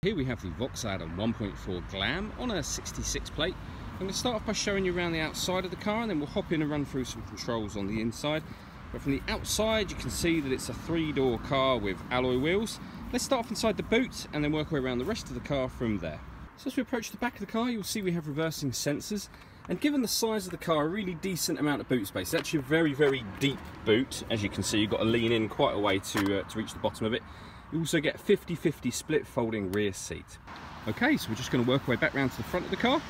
Here we have the Vauxhall 1.4 Glam on a 66 plate. I'm going to start off by showing you around the outside of the car, and then we'll hop in and run through some controls on the inside. But from the outside you can see that it's a 3-door car with alloy wheels. Let's start off inside the boot and then work our way around the rest of the car from there. So as we approach the back of the car, you'll see we have reversing sensors, and given the size of the car, a really decent amount of boot space. It's actually a very deep boot. As you can see, you've got to lean in quite a way to reach the bottom of it. You also get a 50-50 split folding rear seat. Okay, so we're just going to work our way back round to the front of the car,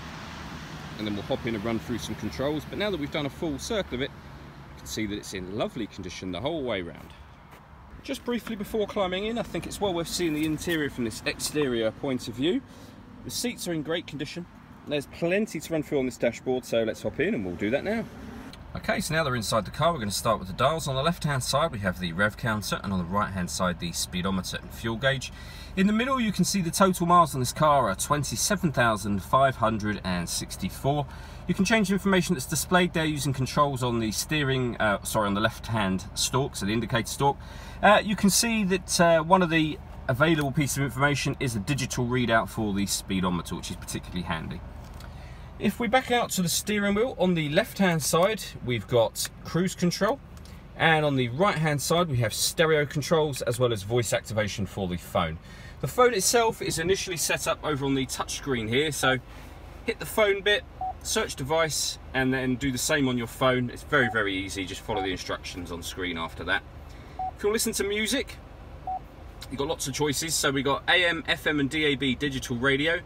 and then we'll hop in and run through some controls. But now that we've done a full circle of it, you can see that it's in lovely condition the whole way round. Just briefly before climbing in, I think it's well worth seeing the interior from this exterior point of view. The seats are in great condition. There's plenty to run through on this dashboard, so let's hop in and we'll do that now. Okay, so now that we're inside the car, we're going to start with the dials. On the left hand side we have the rev counter, and on the right hand side the speedometer and fuel gauge. In the middle you can see the total miles on this car are 27,564. You can change the information that's displayed there using controls on the steering, on the left hand stalk, so the indicator stalk. You can see that one of the available pieces of information is a digital readout for the speedometer, which is particularly handy. If we back out to the steering wheel, on the left hand side we've got cruise control, and on the right hand side we have stereo controls as well as voice activation for the phone. The phone itself is initially set up over on the touch screen here, so hit the phone bit, search device, and then do the same on your phone. It's very easy, just follow the instructions on screen after that. If you want to listen to music, you've got lots of choices. So we've got AM, FM and DAB digital radio,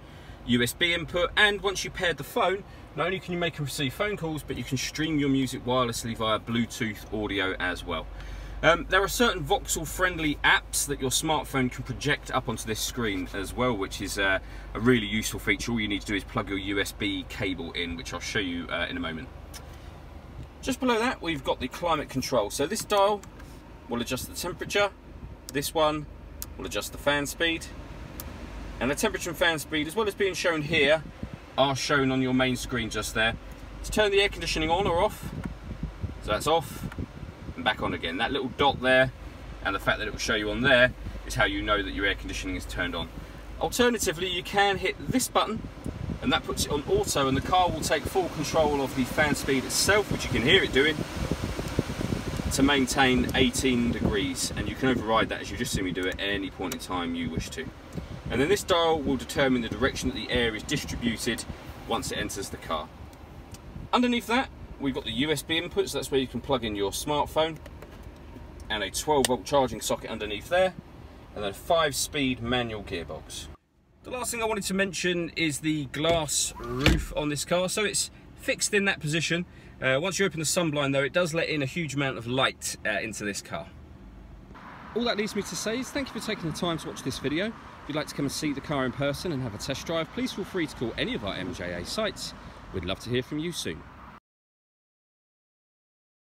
USB input, and once you paired the phone, not only can you make and receive phone calls, but you can stream your music wirelessly via Bluetooth audio as well. There are certain Vauxhall friendly apps that your smartphone can project up onto this screen as well, which is a really useful feature. All you need to do is plug your USB cable in, which I'll show you in a moment. Just below that we've got the climate control. So this dial will adjust the temperature, this one will adjust the fan speed, and the temperature and fan speed, as well as being shown here, are shown on your main screen just there. To turn the air conditioning on or off, so that's off and back on again. That little dot there and the fact that it will show you on there is how you know that your air conditioning is turned on. Alternatively, you can hit this button and that puts it on auto, and the car will take full control of the fan speed itself, which you can hear it doing, to maintain 18 degrees, and you can override that, as you just see me do, at any point in time you wish to. And then this dial will determine the direction that the air is distributed once it enters the car. Underneath that we've got the USB inputs. That's where you can plug in your smartphone, and a 12-volt charging socket underneath there, and then a 5-speed manual gearbox. The last thing I wanted to mention is the glass roof on this car. So it's fixed in that position. Once you open the sunblind though, it does let in a huge amount of light into this car. All that leaves me to say is thank you for taking the time to watch this video. If you'd like to come and see the car in person and have a test drive, please feel free to call any of our MJA sites. We'd love to hear from you soon.